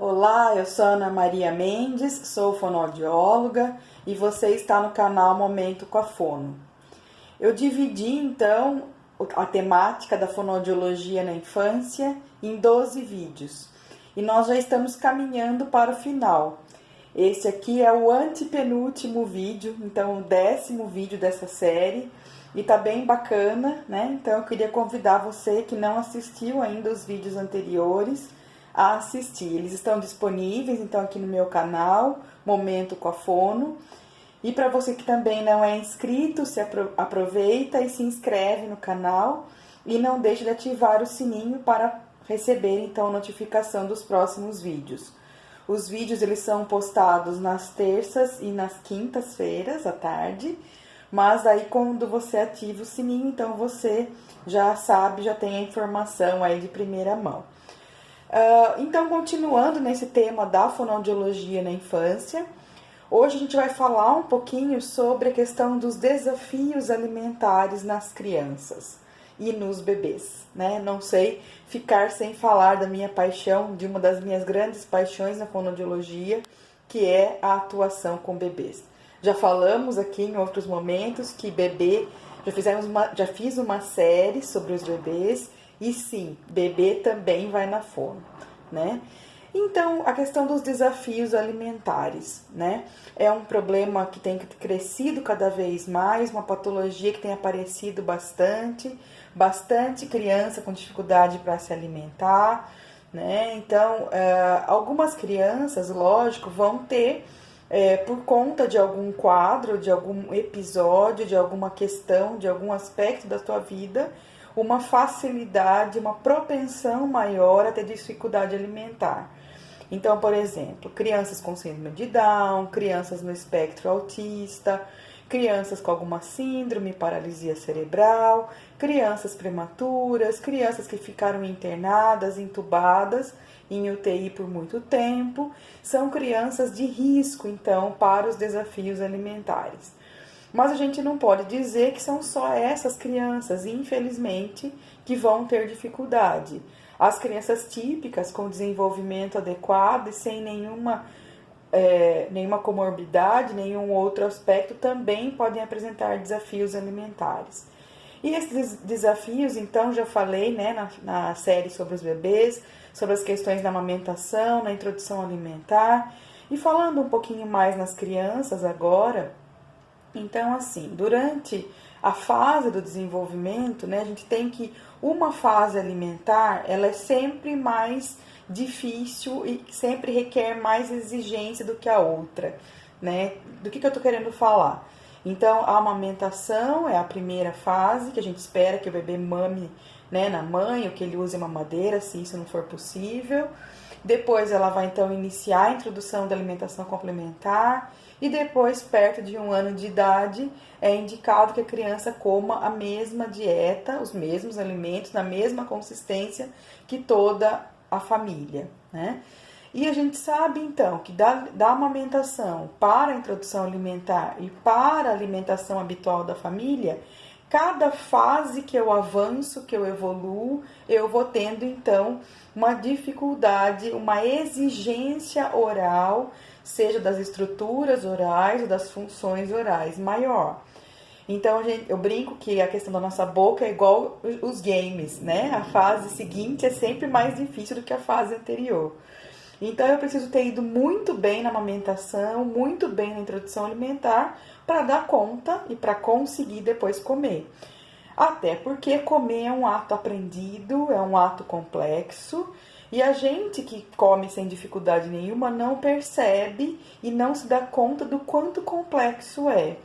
Olá, eu sou Ana Maria Mendes, sou fonoaudióloga e você está no canal Momento com a Fono. Eu dividi então a temática da fonoaudiologia na infância em 12 vídeos e nós já estamos caminhando para o final. Esse aqui é o antepenúltimo vídeo, então o 10º vídeo dessa série e tá bem bacana, né? Então eu queria convidar você que não assistiu ainda os vídeos anteriores a assistir. Eles estão disponíveis então aqui no meu canal, Momento com a Fono. E para você que também não é inscrito, se aproveita e se inscreve no canal e não deixe de ativar o sininho para receber então a notificação dos próximos vídeos. Os vídeos eles são postados nas terças e nas quintas-feiras à tarde, mas aí quando você ativa o sininho, então você já sabe, já tem a informação aí de primeira mão. Então, continuando nesse tema da fonoaudiologia na infância, hoje a gente vai falar um pouquinho sobre a questão dos desafios alimentares nas crianças e nos bebês, né? Não sei ficar sem falar da minha paixão, de uma das minhas grandes paixões na fonoaudiologia, que é a atuação com bebês. Já falamos aqui em outros momentos que bebê, já fiz uma série sobre os bebês. E sim, bebê também vai na fono, né? Então, a questão dos desafios alimentares, né? É um problema que tem crescido cada vez mais, uma patologia que tem aparecido bastante criança com dificuldade para se alimentar, né? Então, algumas crianças, lógico, vão ter, por conta de algum quadro, de algum episódio, de alguma questão, de algum aspecto da sua vida, uma facilidade, uma propensão maior a ter dificuldade alimentar. Então, por exemplo, crianças com síndrome de Down, crianças no espectro autista, crianças com alguma síndrome, paralisia cerebral, crianças prematuras, crianças que ficaram internadas, entubadas em UTI por muito tempo, são crianças de risco, então, para os desafios alimentares. Mas a gente não pode dizer que são só essas crianças, infelizmente, que vão ter dificuldade. As crianças típicas, com desenvolvimento adequado e sem nenhuma comorbidade, nenhum outro aspecto, também podem apresentar desafios alimentares. E esses desafios, então, já falei, né, na série sobre os bebês, sobre as questões da amamentação, na introdução alimentar. E falando um pouquinho mais nas crianças agora, então, assim, durante a fase do desenvolvimento, né, a gente tem que uma fase alimentar, ela é sempre mais difícil e sempre requer mais exigência do que a outra, né? Do que eu tô querendo falar? Então, a amamentação é a primeira fase, que a gente espera que o bebê mame, né, na mãe, ou que ele use mamadeira, se isso não for possível. Depois ela vai então iniciar a introdução da alimentação complementar e depois, perto de 1 ano de idade, é indicado que a criança coma a mesma dieta, os mesmos alimentos, na mesma consistência que toda a família, né? E a gente sabe então que da amamentação para a introdução alimentar e para a alimentação habitual da família, cada fase que eu avanço, que eu evoluo, eu vou tendo então uma dificuldade, uma exigência oral, seja das estruturas orais ou das funções orais maior. Então eu brinco que a questão da nossa boca é igual os games, né? A fase seguinte é sempre mais difícil do que a fase anterior. Então eu preciso ter ido muito bem na amamentação, muito bem na introdução alimentar, para dar conta e para conseguir depois comer. Até porque comer é um ato aprendido, é um ato complexo, e a gente que come sem dificuldade nenhuma não percebe e não se dá conta do quanto complexo é.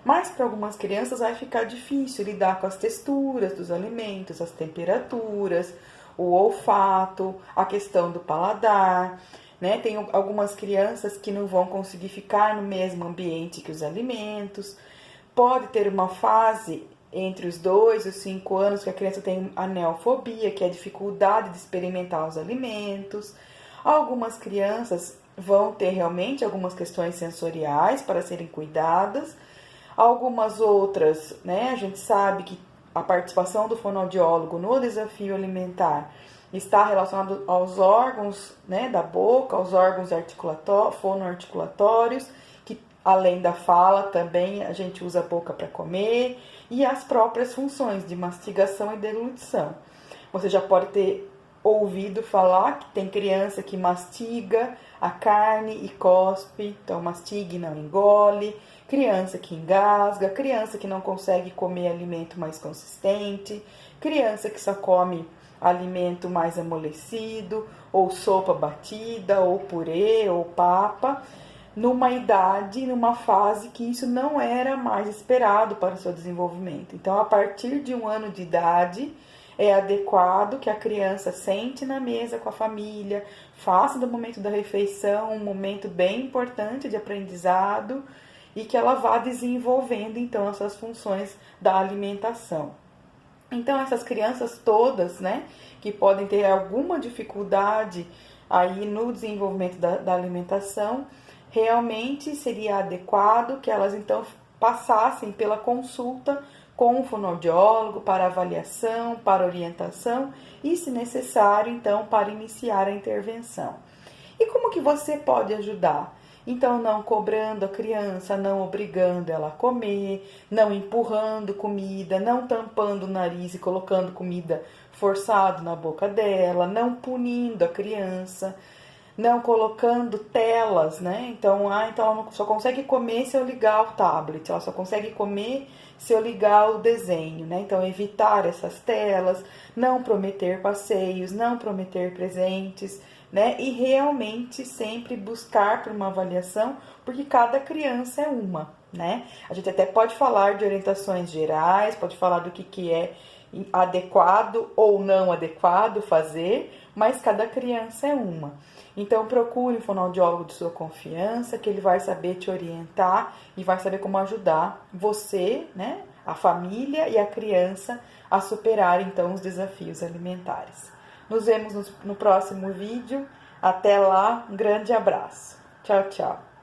Mas para algumas crianças vai ficar difícil lidar com as texturas dos alimentos, as temperaturas, o olfato, a questão do paladar, né? Tem algumas crianças que não vão conseguir ficar no mesmo ambiente que os alimentos. Pode ter uma fase entre os 2 e os 5 anos que a criança tem aneofobia, que é a dificuldade de experimentar os alimentos. Algumas crianças vão ter realmente algumas questões sensoriais para serem cuidadas. Algumas outras, né, a gente sabe que a participação do fonoaudiólogo no desafio alimentar, está relacionado aos órgãos, né, da boca, aos órgãos fonoarticulatórios, que além da fala também a gente usa a boca para comer, e as próprias funções de mastigação e deglutição. Você já pode ter ouvido falar que tem criança que mastiga a carne e cospe, então mastiga e não engole, criança que engasga, criança que não consegue comer alimento mais consistente, criança que só come alimento mais amolecido, ou sopa batida, ou purê, ou papa, numa idade, numa fase que isso não era mais esperado para o seu desenvolvimento. Então, a partir de 1 ano de idade, é adequado que a criança sente na mesa com a família, faça do momento da refeição um momento bem importante de aprendizado e que ela vá desenvolvendo, então, essas funções da alimentação. Então, essas crianças todas, né, que podem ter alguma dificuldade aí no desenvolvimento da alimentação, realmente seria adequado que elas, então, passassem pela consulta com o fonoaudiólogo para avaliação, para orientação e, se necessário, então, para iniciar a intervenção. E como que você pode ajudar? Então, não cobrando a criança, não obrigando ela a comer, não empurrando comida, não tampando o nariz e colocando comida forçado na boca dela, não punindo a criança, não colocando telas, né? Então ela só consegue comer se eu ligar o tablet, ela só consegue comer se eu ligar o desenho, né? Então, evitar essas telas, não prometer passeios, não prometer presentes, né? E realmente sempre buscar por uma avaliação, porque cada criança é uma, né? A gente até pode falar de orientações gerais, pode falar do que é adequado ou não adequado fazer, mas cada criança é uma. Então, procure um fonoaudiólogo de sua confiança, que ele vai saber te orientar e vai saber como ajudar você, né, a família e a criança a superar, então, os desafios alimentares. Nos vemos no próximo vídeo. Até lá, um grande abraço. Tchau, tchau.